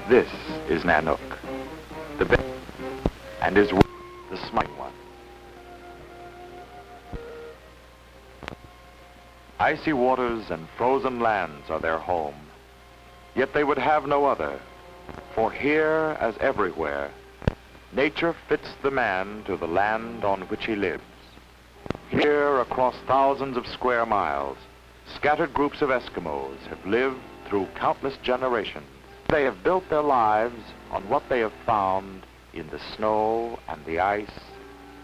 This is Nanook, the big and his the smiling one. Icy waters and frozen lands are their home, yet they would have no other, for here, as everywhere, nature fits the man to the land on which he lives. Here, across thousands of square miles, scattered groups of Eskimos have lived through countless generations. They have built their lives on what they have found in the snow and the ice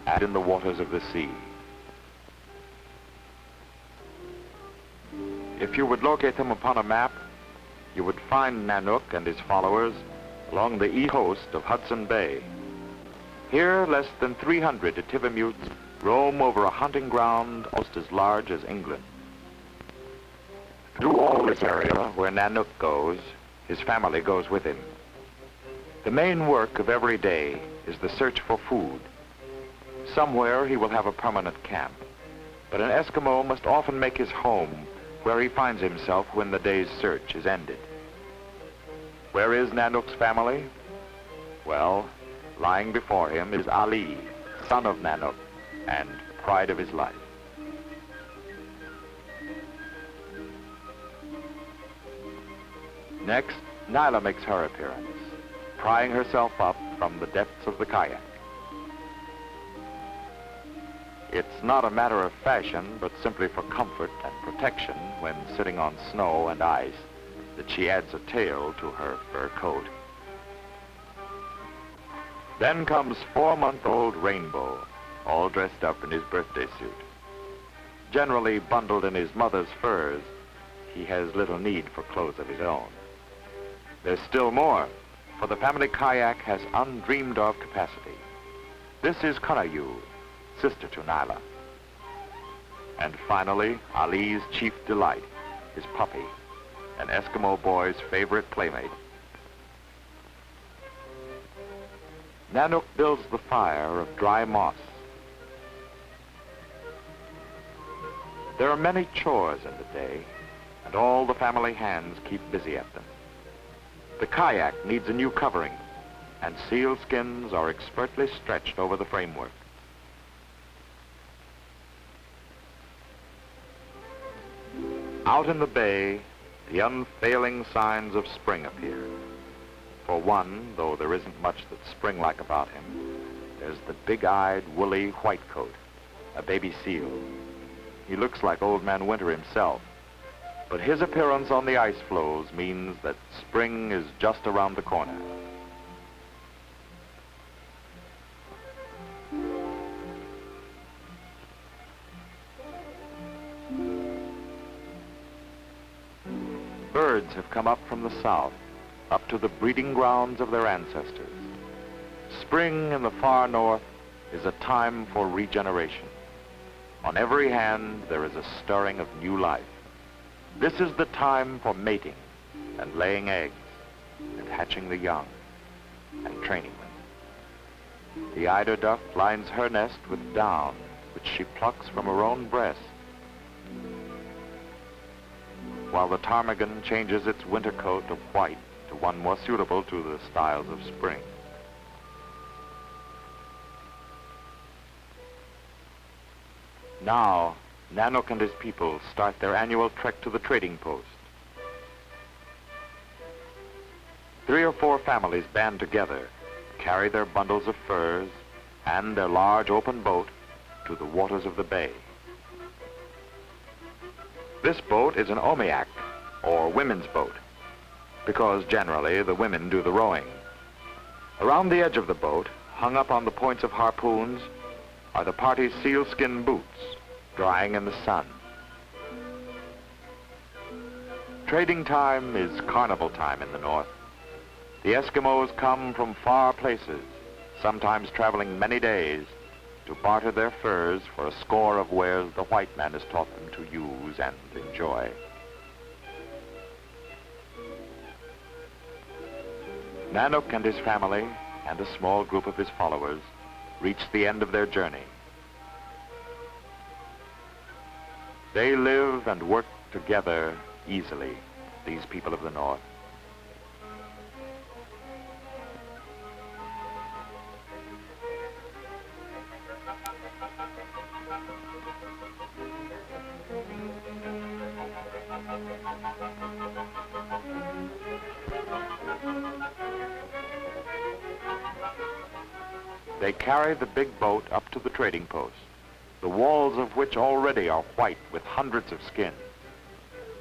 and in the waters of the sea. If you would locate them upon a map, you would find Nanook and his followers along the east coast of Hudson Bay. Here, less than 300 Ativamuts roam over a hunting ground almost as large as England. Through all this area where Nanook goes, his family goes with him. The main work of every day is the search for food. Somewhere he will have a permanent camp, but an Eskimo must often make his home where he finds himself when the day's search is ended. Where is Nanook's family? Well, lying before him is Ali, son of Nanook, and pride of his life. Next, Nyla makes her appearance, prying herself up from the depths of the kayak. It's not a matter of fashion, but simply for comfort and protection when sitting on snow and ice, that she adds a tail to her fur coat. Then comes 4-month-old Rainbow, all dressed up in his birthday suit. Generally bundled in his mother's furs, he has little need for clothes of his own. There's still more, for the family kayak has undreamed of capacity. This is Kanayu, sister to Nyla. And finally, Ali's chief delight, his puppy, an Eskimo boy's favorite playmate. Nanook builds the fire of dry moss. There are many chores in the day, and all the family hands keep busy at them. The kayak needs a new covering, and seal skins are expertly stretched over the framework. Out in the bay, the unfailing signs of spring appear. For one, though there isn't much that's spring-like about him, there's the big-eyed, woolly whitecoat, a baby seal. He looks like Old Man Winter himself, but his appearance on the ice floes means that spring is just around the corner. Birds have come up from the south, up to the breeding grounds of their ancestors. Spring in the far north is a time for regeneration. On every hand, there is a stirring of new life. This is the time for mating and laying eggs and hatching the young and training them. The eider duck lines her nest with down, which she plucks from her own breast, while the ptarmigan changes its winter coat of white to one more suitable to the styles of spring. Now, Nanook and his people start their annual trek to the trading post. 3 or 4 families band together, carry their bundles of furs and their large open boat to the waters of the bay. This boat is an omiak, or women's boat, because generally the women do the rowing. Around the edge of the boat, hung up on the points of harpoons, are the party's sealskin boots, drying in the sun. Trading time is carnival time in the north. The Eskimos come from far places, sometimes traveling many days, to barter their furs for a score of wares the white man has taught them to use and enjoy. Nanook and his family and a small group of his followers reach the end of their journey. They live and work together easily, these people of the north. They carry the big boat up to the trading post, the walls of which already are white with hundreds of skins.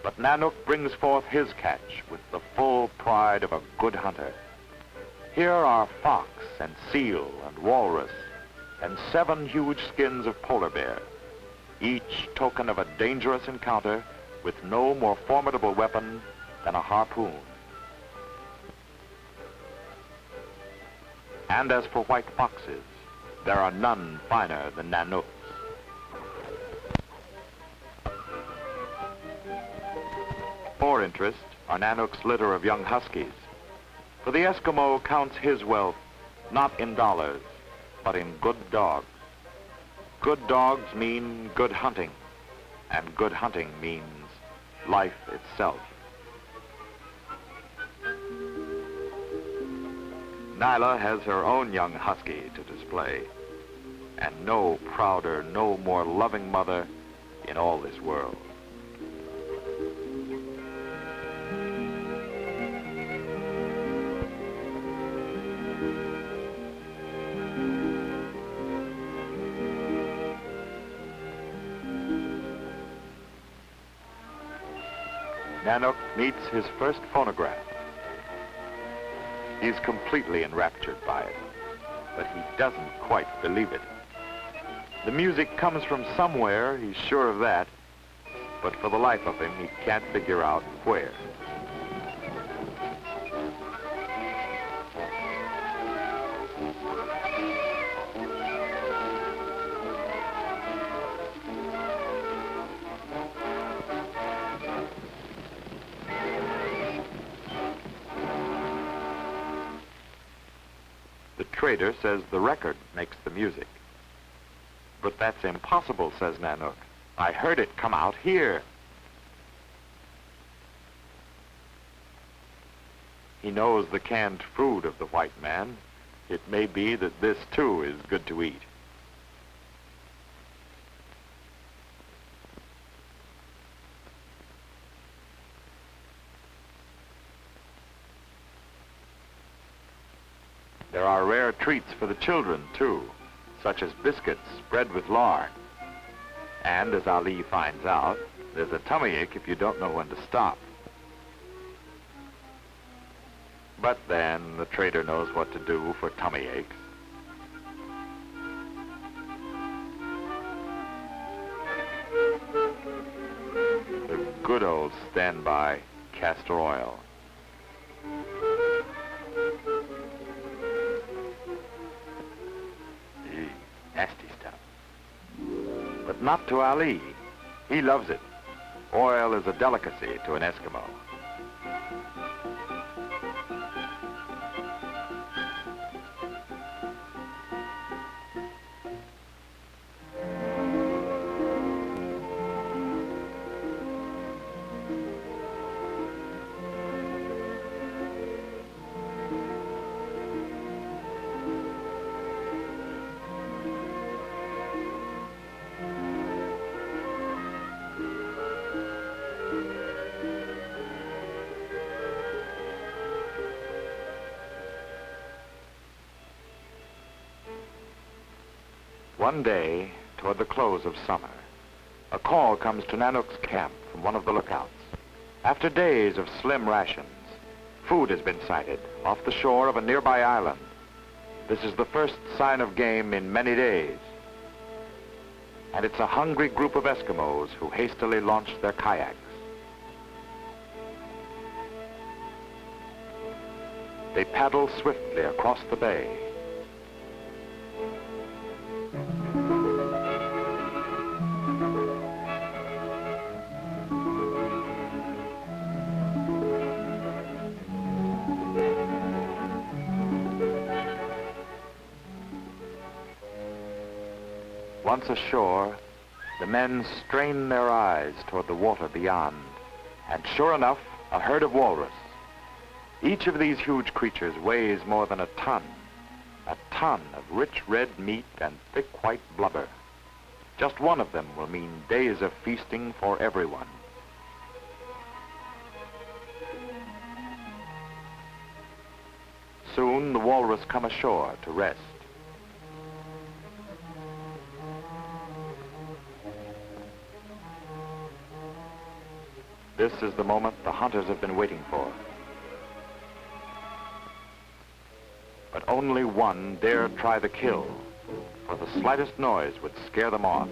But Nanook brings forth his catch with the full pride of a good hunter. Here are fox and seal and walrus and 7 huge skins of polar bear, each token of a dangerous encounter with no more formidable weapon than a harpoon. And as for white foxes, there are none finer than Nanooks. More interest are Nanook's litter of young huskies, for the Eskimo counts his wealth not in dollars, but in good dogs. Good dogs mean good hunting, and good hunting means life itself. Nyla has her own young husky to display, and no prouder, no more loving mother in all this world. Nanook meets his first phonograph. He's completely enraptured by it, but he doesn't quite believe it. The music comes from somewhere, he's sure of that, but for the life of him, he can't figure out where. The trader says the record makes the music. But that's impossible, says Nanook. I heard it come out here. He knows the canned food of the white man. It may be that this, too, is good to eat. There are rare treats for the children, too, such as biscuits spread with lard. And as Ali finds out, there's a tummy ache if you don't know when to stop. But then the trader knows what to do for tummy aches. The good old standby castor oil. Nasty stuff. But not to Ali. He loves it. Oil is a delicacy to an Eskimo. One day, toward the close of summer, a call comes to Nanook's camp from one of the lookouts. After days of slim rations, food has been sighted off the shore of a nearby island. This is the first sign of game in many days. And it's a hungry group of Eskimos who hastily launch their kayaks. They paddle swiftly across the bay. Once ashore, the men strain their eyes toward the water beyond, and sure enough, a herd of walrus. Each of these huge creatures weighs more than a ton of rich red meat and thick white blubber. Just one of them will mean days of feasting for everyone. Soon the walrus come ashore to rest. This is the moment the hunters have been waiting for. But only one dare try the kill, for the slightest noise would scare them off.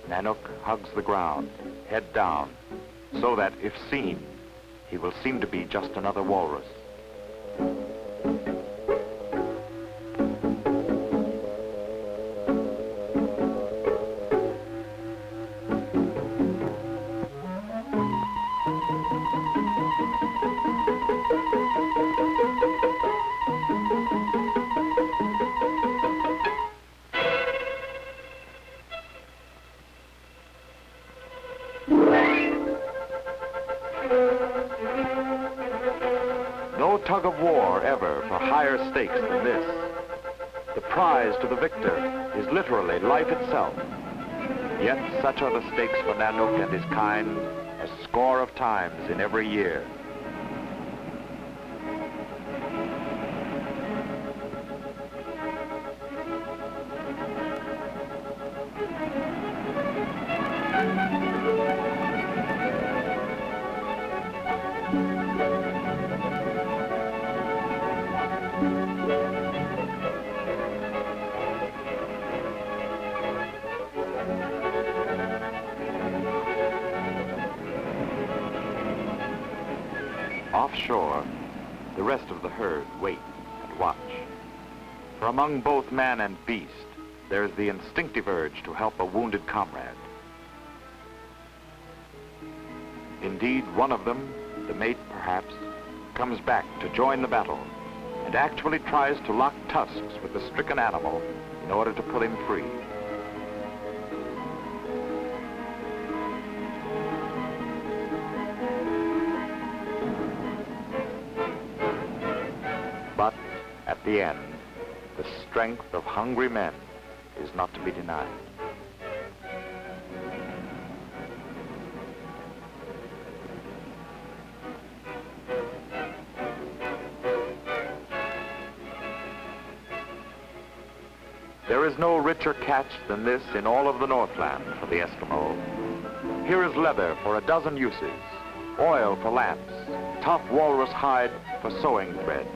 Nanook hugs the ground, head down, so that, if seen, he will seem to be just another walrus. No tug of war ever for higher stakes than this. The prize to the victor is literally life itself. Yet such are the stakes for Nanook and his kind a score of times in every year. Offshore, the rest of the herd wait and watch. For among both man and beast, there is the instinctive urge to help a wounded comrade. Indeed, one of them, the mate perhaps, comes back to join the battle and actually tries to lock tusks with the stricken animal in order to pull him free. But at the end, the strength of hungry men is not to be denied. There is no richer catch than this in all of the Northland for the Eskimo. Here is leather for a dozen uses, oil for lamps, tough walrus hide for sewing thread,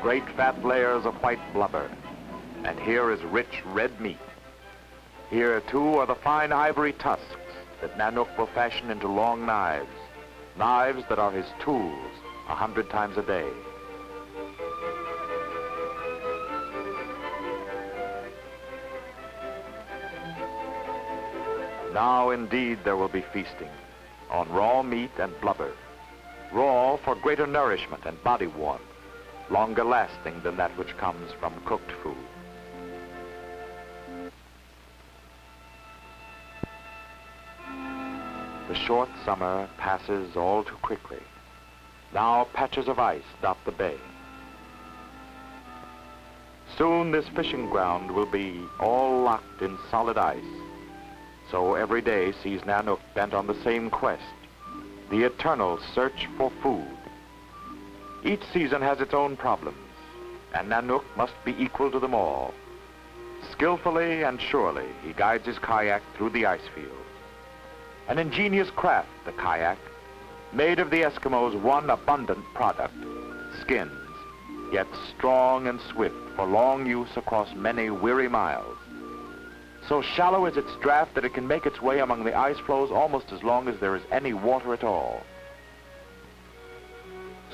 great fat layers of white blubber, and here is rich red meat. Here, too, are the fine ivory tusks that Nanook will fashion into long knives, knives that are his tools 100 times a day. Now, indeed, there will be feasting on raw meat and blubber, raw for greater nourishment and body warmth, longer lasting than that which comes from cooked food. The short summer passes all too quickly. Now patches of ice dot the bay. Soon this fishing ground will be all locked in solid ice. So every day sees Nanook bent on the same quest, the eternal search for food. Each season has its own problems, and Nanook must be equal to them all. Skillfully and surely, he guides his kayak through the ice field. An ingenious craft, the kayak, made of the Eskimos' one abundant product, skins, yet strong and swift for long use across many weary miles. So shallow is its draft that it can make its way among the ice floes almost as long as there is any water at all.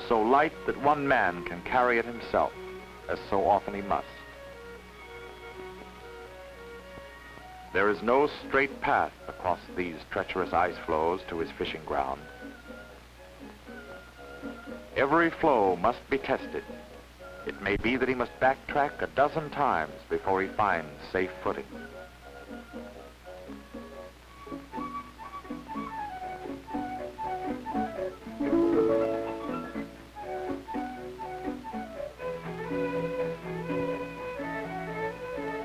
So light that one man can carry it himself, as so often he must. There is no straight path across these treacherous ice floes to his fishing ground. Every floe must be tested. It may be that he must backtrack a dozen times before he finds safe footing.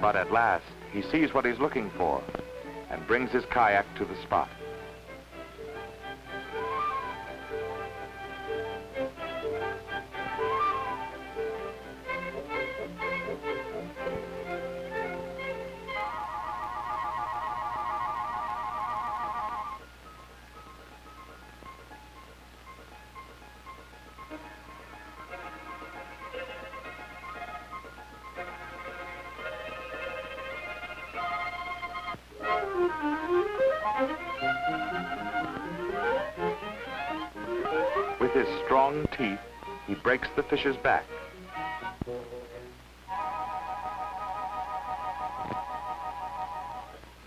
But at last, he sees what he's looking for and brings his kayak to the spot. With his strong teeth, he breaks the fish's back.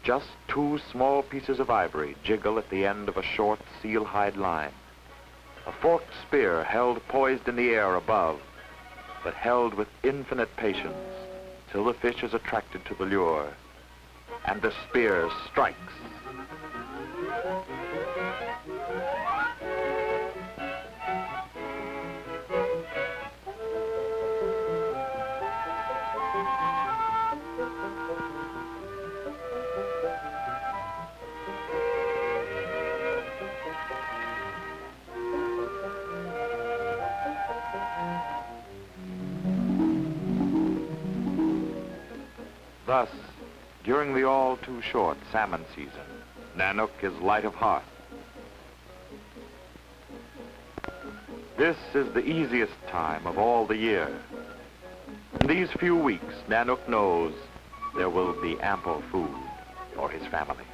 Just two small pieces of ivory jiggle at the end of a short seal-hide line. A forked spear held poised in the air above, but held with infinite patience till the fish is attracted to the lure, and the spear strikes. Thus, during the all-too-short salmon season, Nanook is light of heart. This is the easiest time of all the year. In these few weeks, Nanook knows there will be ample food for his family.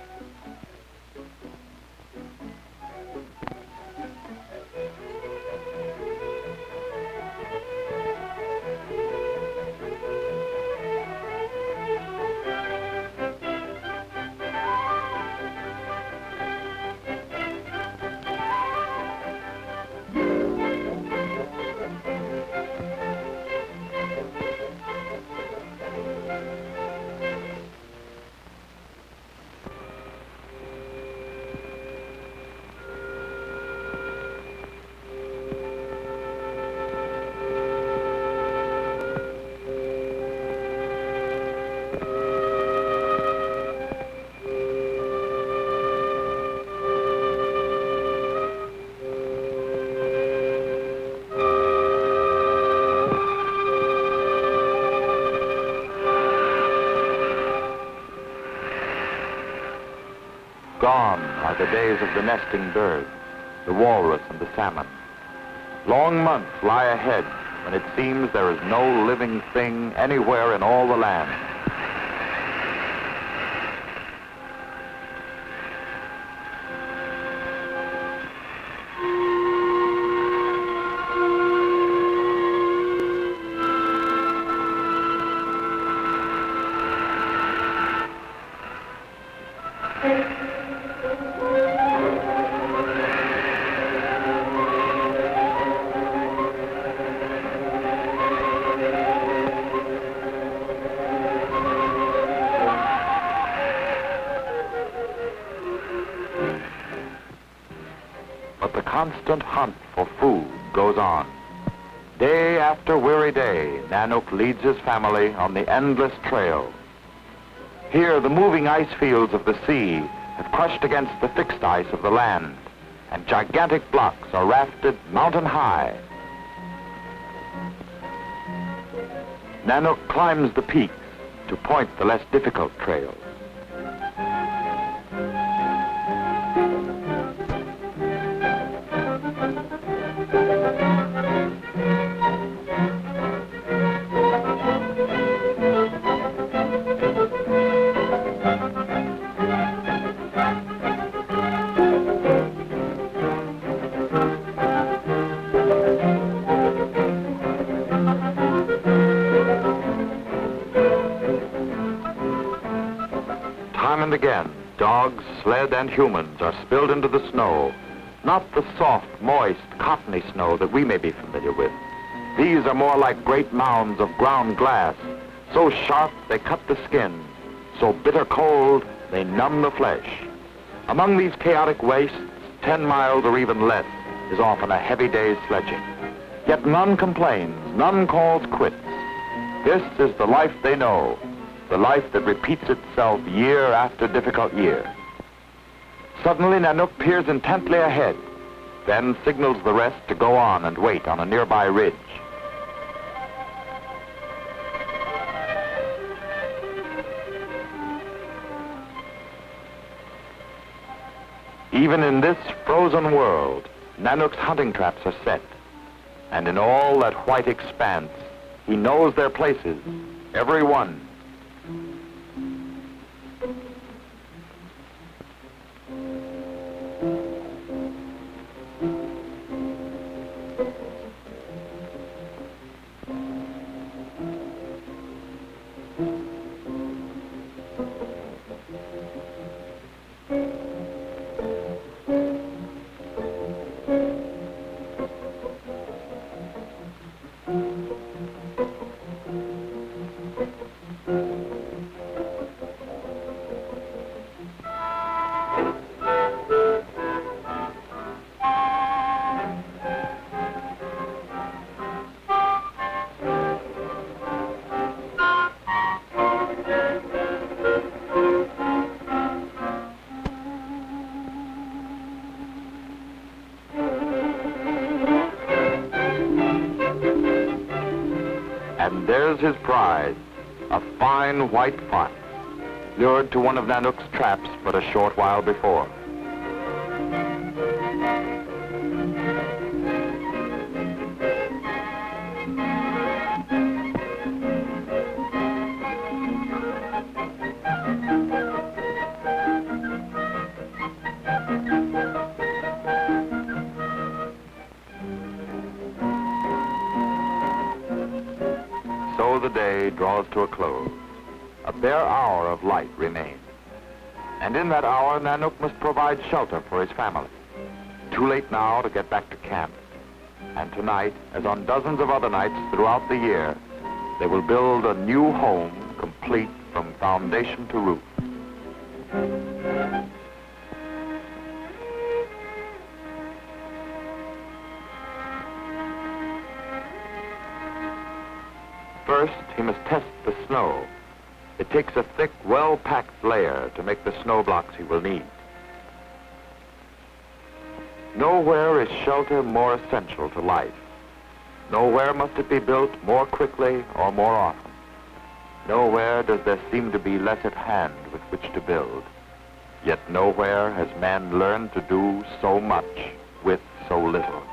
Gone are the days of the nesting birds, the walrus and the salmon. Long months lie ahead when it seems there is no living thing anywhere in all the land. But the constant hunt for food goes on. Day after weary day, Nanook leads his family on the endless trail. Here, the moving ice fields of the sea have crushed against the fixed ice of the land, and gigantic blocks are rafted mountain high. Nanook climbs the peaks, to point the less difficult trails. Time and again, dogs, sled, and humans are spilled into the snow, not the soft, moist, cottony snow that we may be familiar with. These are more like great mounds of ground glass, so sharp they cut the skin, so bitter cold they numb the flesh. Among these chaotic wastes, 10 miles or even less is often a heavy day's sledging. Yet none complains, none calls quits. This is the life they know, the life that repeats itself year after difficult year. Suddenly Nanook peers intently ahead, then signals the rest to go on and wait on a nearby ridge. Even in this frozen world, Nanook's hunting traps are set, and in all that white expanse, he knows their places, every one. And there's his prize, a fine white fox, lured to one of Nanook's traps but a short while before. So the day draws to a close. A bare hour of light remains. And in that hour, Nanook must provide shelter for his family. Too late now to get back to camp. And tonight, as on dozens of other nights throughout the year, they will build a new home complete from foundation to roof. First, he must test the snow. It takes a thick, well-packed layer to make the snow blocks he will need. Nowhere is shelter more essential to life. Nowhere must it be built more quickly or more often. Nowhere does there seem to be less at hand with which to build. Yet nowhere has man learned to do so much with so little.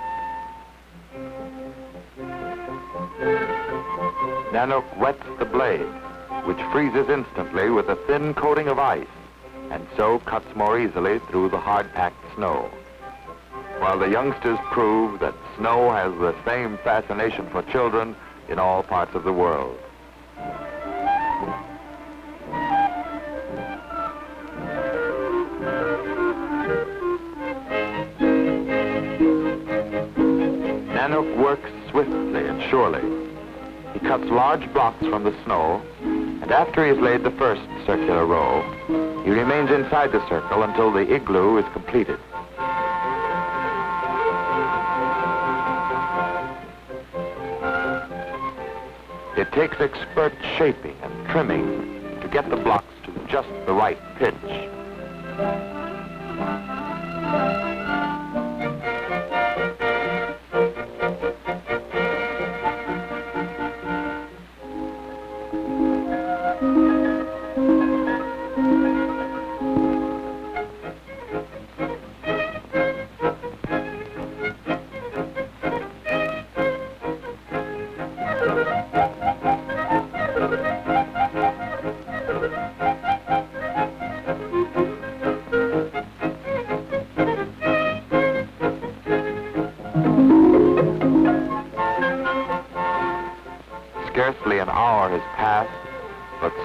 Nanook wets the blade, which freezes instantly with a thin coating of ice, and so cuts more easily through the hard-packed snow. While the youngsters prove that snow has the same fascination for children in all parts of the world. Nanook works swiftly and surely. He cuts large blocks from the snow, and after he has laid the first circular row, he remains inside the circle until the igloo is completed. It takes expert shaping and trimming to get the blocks to just the right pitch.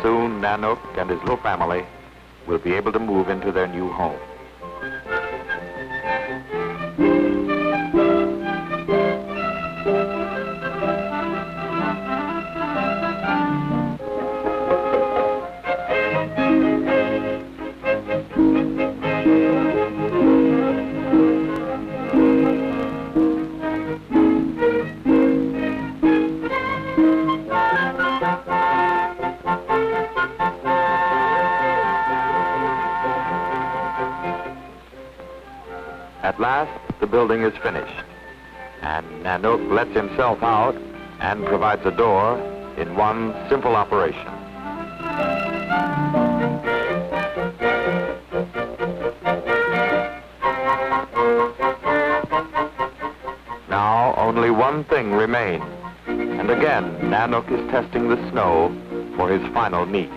soon Nanook and his little family will be able to move into their new home. At last, the building is finished, and Nanook lets himself out and provides a door in one simple operation. Now, only one thing remains, and again, Nanook is testing the snow for his final meat.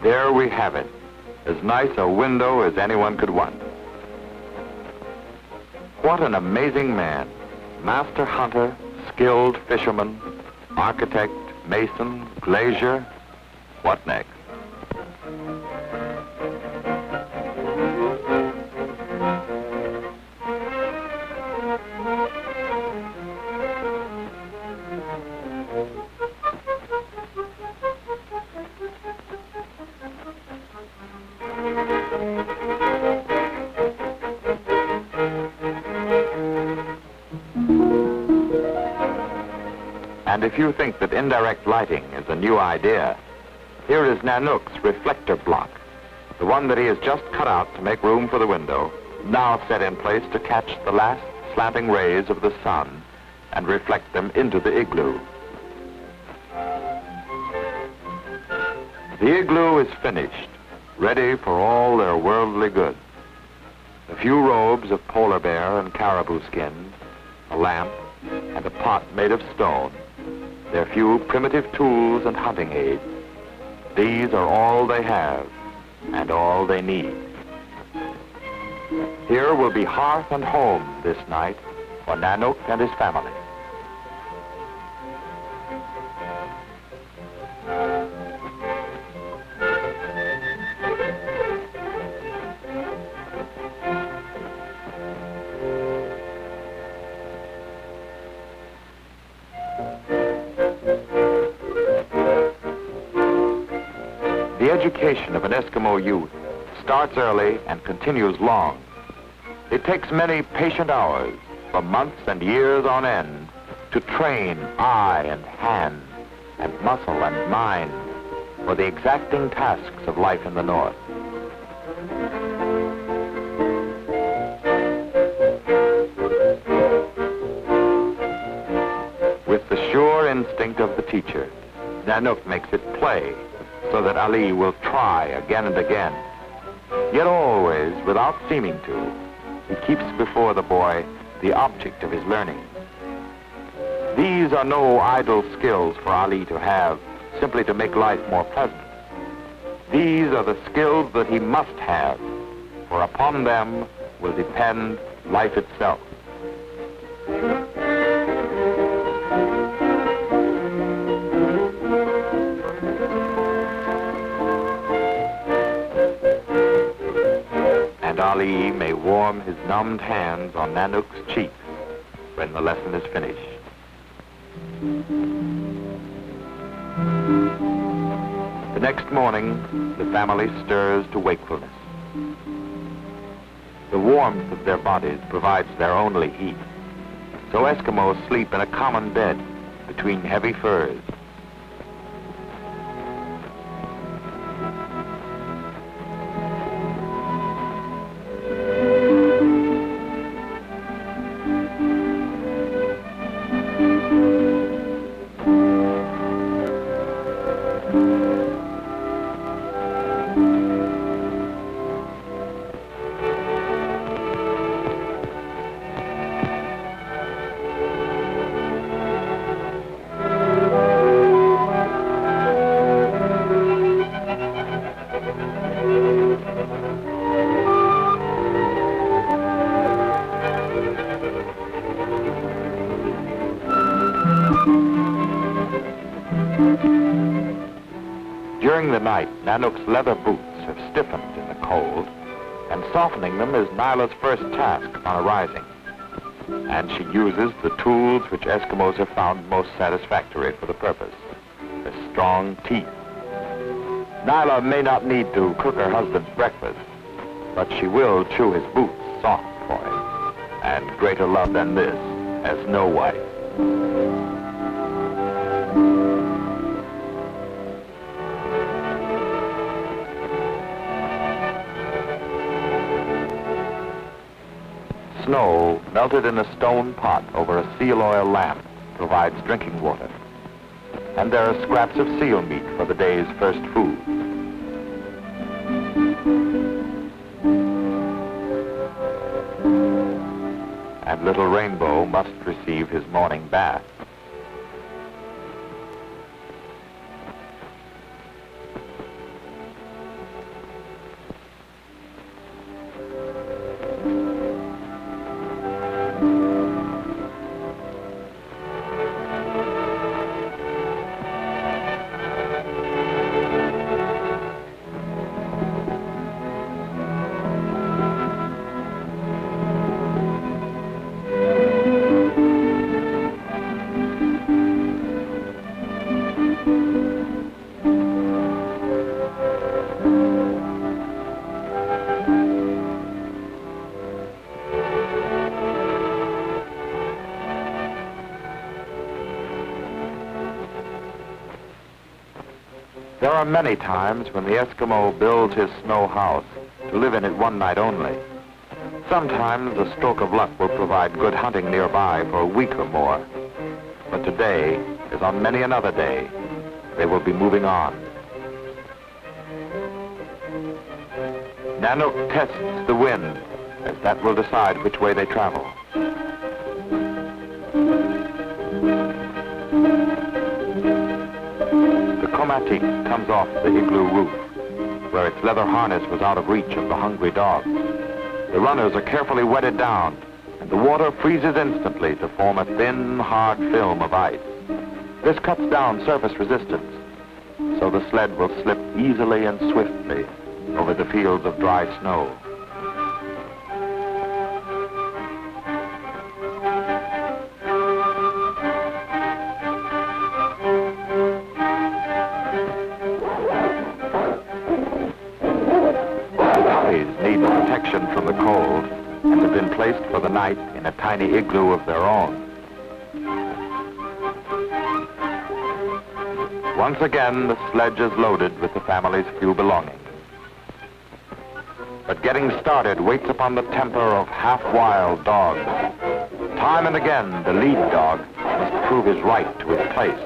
There we have it, as nice a window as anyone could want. What an amazing man, master hunter, skilled fisherman, architect, mason, glazier. What next? And if you think that indirect lighting is a new idea, here is Nanook's reflector block, the one that he has just cut out to make room for the window, now set in place to catch the last slanting rays of the sun and reflect them into the igloo. The igloo is finished, ready for all their worldly goods. A few robes of polar bear and caribou skins, a lamp, and a pot made of stone, their few primitive tools and hunting aids. These are all they have and all they need. Here will be hearth and home this night for Nanook and his family. The education of an Eskimo youth starts early and continues long. It takes many patient hours, for months and years on end, to train eye and hand and muscle and mind for the exacting tasks of life in the North. With the sure instinct of the teacher, Nanook makes it play, so that Ali will try again and again. Yet always, without seeming to, he keeps before the boy the object of his learning. These are no idle skills for Ali to have, simply to make life more pleasant. These are the skills that he must have, for upon them will depend life itself. And Ali may warm his numbed hands on Nanook's cheek when the lesson is finished. The next morning, the family stirs to wakefulness. The warmth of their bodies provides their only heat, so Eskimos sleep in a common bed between heavy furs. During the night, Nanook's leather boots have stiffened in the cold, and softening them is Nyla's first task on arising. And she uses the tools which Eskimos have found most satisfactory for the purpose, the strong teeth. Nyla may not need to cook her husband's breakfast, but she will chew his boots soft for him, and greater love than this has no wife. Snow melted in a stone pot over a seal oil lamp provides drinking water. And there are scraps of seal meat for the day's first food. And little Rainbow must receive his morning bath. There are many times when the Eskimo builds his snow house to live in it one night only. Sometimes a stroke of luck will provide good hunting nearby for a week or more. But today, as on many another day, they will be moving on. Nanook tests the wind, as that will decide which way they travel. Komatik comes off the igloo roof, where its leather harness was out of reach of the hungry dogs. The runners are carefully wetted down, and the water freezes instantly to form a thin, hard film of ice. This cuts down surface resistance, so the sled will slip easily and swiftly over the fields of dry snow. Need protection from the cold and have been placed for the night in a tiny igloo of their own. Once again, the sledge is loaded with the family's few belongings. But getting started waits upon the temper of half-wild dogs. Time and again, the lead dog must prove his right to his place.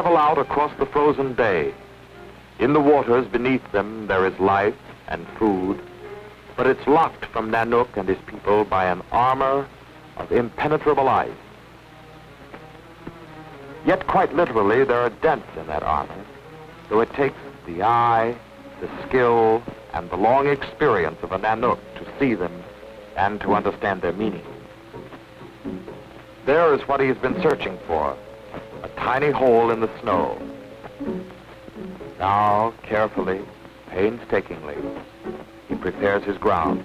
travel out across the frozen day. In the waters beneath them there is life and food, but it's locked from Nanook and his people by an armor of impenetrable ice. Yet quite literally there are dents in that armor, though it takes the eye, the skill, and the long experience of a Nanook to see them and to understand their meaning. There is what he has been searching for, a tiny hole in the snow. Now, carefully, painstakingly, he prepares his ground.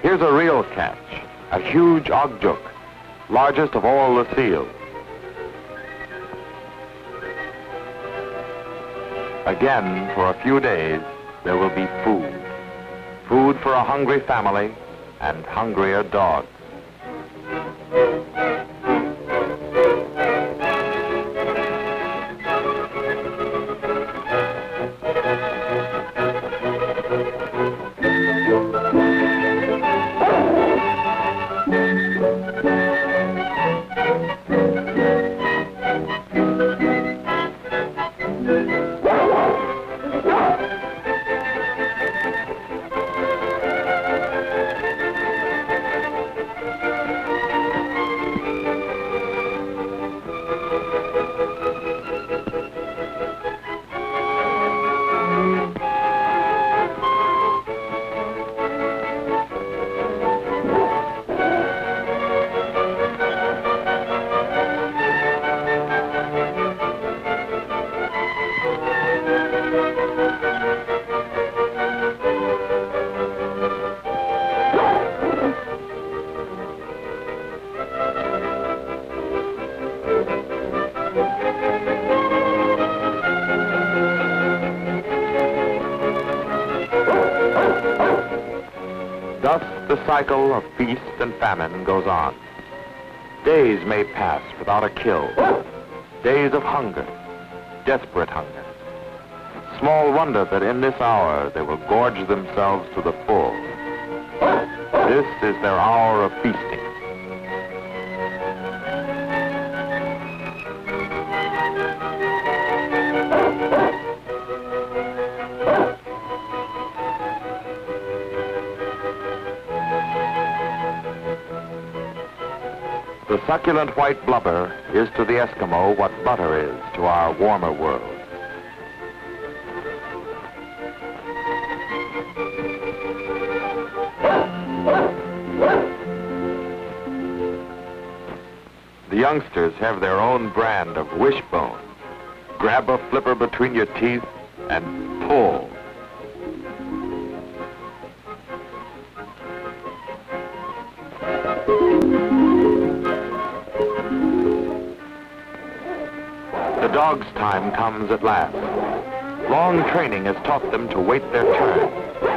Here's a real catch, a huge ogjuk, largest of all the seals. Again, for a few days, there will be food. Food for a hungry family and hungrier dogs. Thus the cycle of feast and famine goes on. Days may pass without a kill. Days of hunger, desperate hunger. Small wonder that in this hour they will gorge themselves to the full. This is their hour of feasting. The succulent white blubber is to the Eskimo what butter is to our warmer world. The youngsters have their own brand of wishbone. Grab a flipper between your teeth and pull. The dog's time comes at last. Long training has taught them to wait their turn,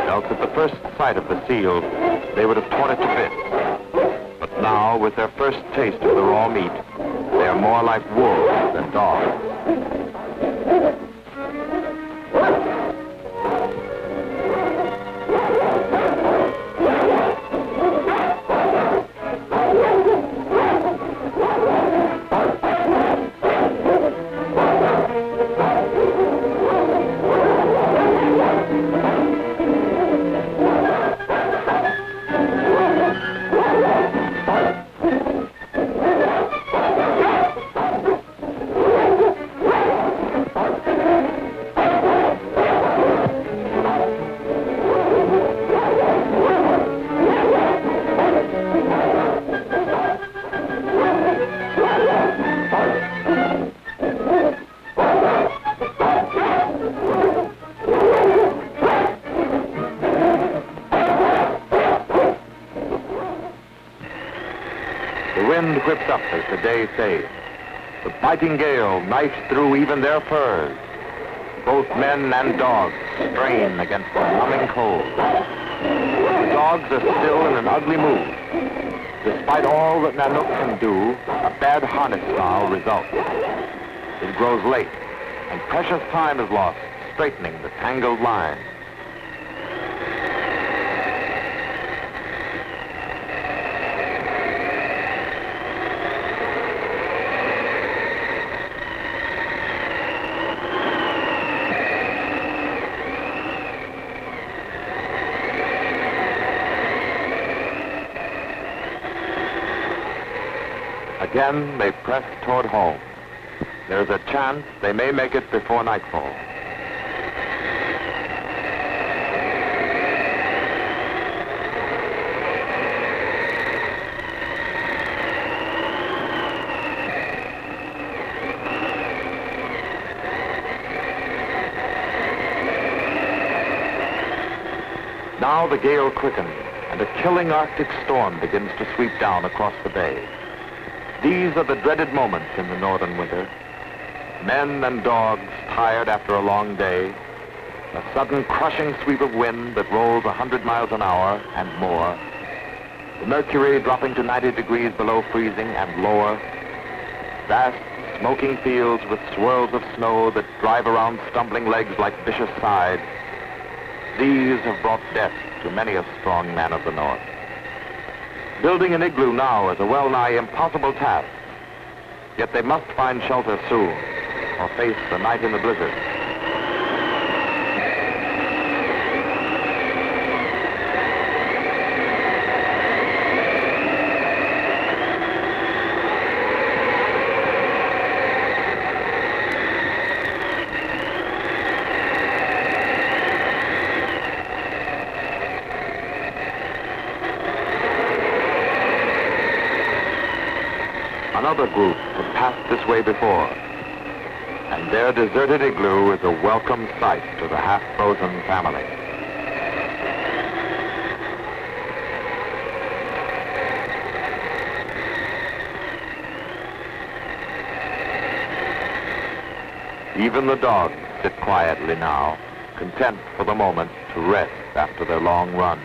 else at the first sight of the seal, they would have torn it to bits. But now, with their first taste of the raw meat, they are more like wolves than dogs. The wind whips up as the day fades. The biting gale knifes through even their furs. Both men and dogs strain against the numbing cold. The dogs are still in an ugly mood. Despite all that Nanook can do, a bad harness foul results. It grows late, and precious time is lost straightening the tangled line. Again, they press toward home. There's a chance they may make it before nightfall. Now the gale quickens, and a killing Arctic storm begins to sweep down across the bay. These are the dreaded moments in the northern winter. Men and dogs tired after a long day, a sudden crushing sweep of wind that rolls 100 miles an hour and more, the mercury dropping to 90 degrees below freezing and lower, vast smoking fields with swirls of snow that drive around stumbling legs like vicious scythes. These have brought death to many a strong man of the north. Building an igloo now is a well-nigh impossible task, yet they must find shelter soon or face the night in the blizzard. Another group had passed this way before, and their deserted igloo is a welcome sight to the half-frozen family. Even the dogs sit quietly now, content for the moment to rest after their long run.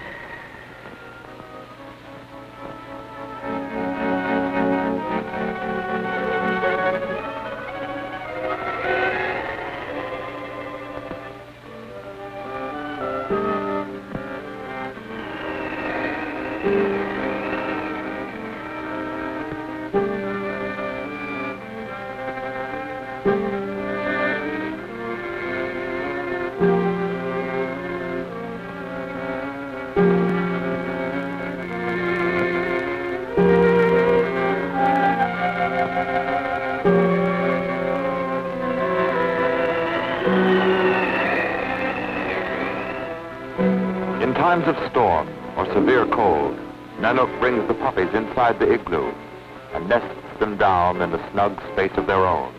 times of storm or severe cold, Nanook brings the puppies inside the igloo and nests them down in a snug space of their own.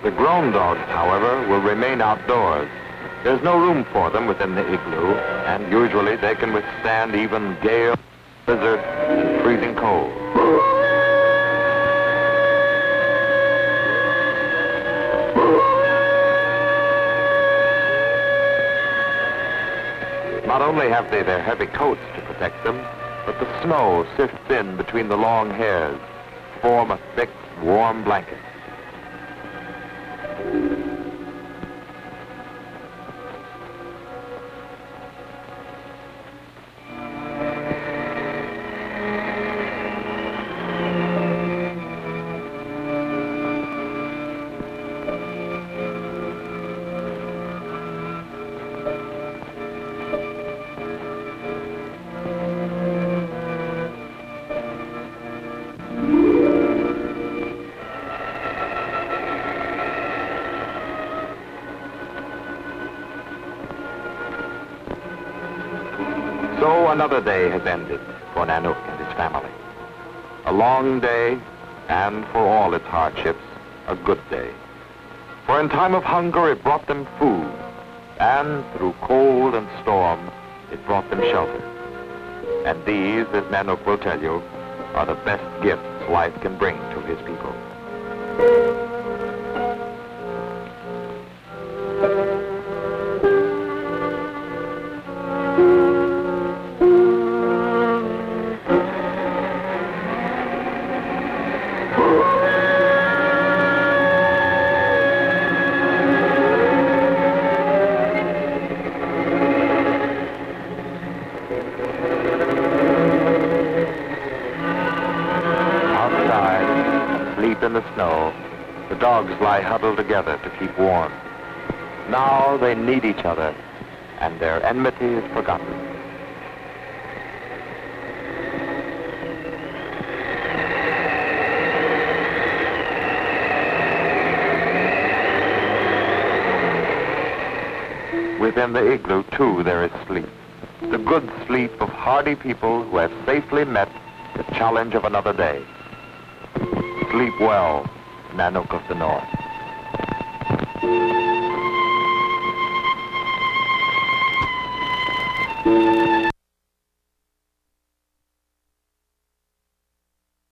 The grown dogs, however, will remain outdoors. There's no room for them within the igloo, and usually they can withstand even gale, blizzard, and freezing cold. Not only have they their heavy coats to protect them, but the snow sifts in between the long hairs to form a thick, warm blanket. So another day has ended for Nanook and his family. A long day, and for all its hardships, a good day. For in time of hunger it brought them food, and through cold and storm it brought them shelter. And these, as Nanook will tell you, are the best gifts life can bring to his people. In the snow, the dogs lie huddled together to keep warm. Now they need each other, and their enmity is forgotten. Within the igloo, too, there is sleep. The good sleep of hardy people who have safely met the challenge of another day. Sleep well, Nanook of the North.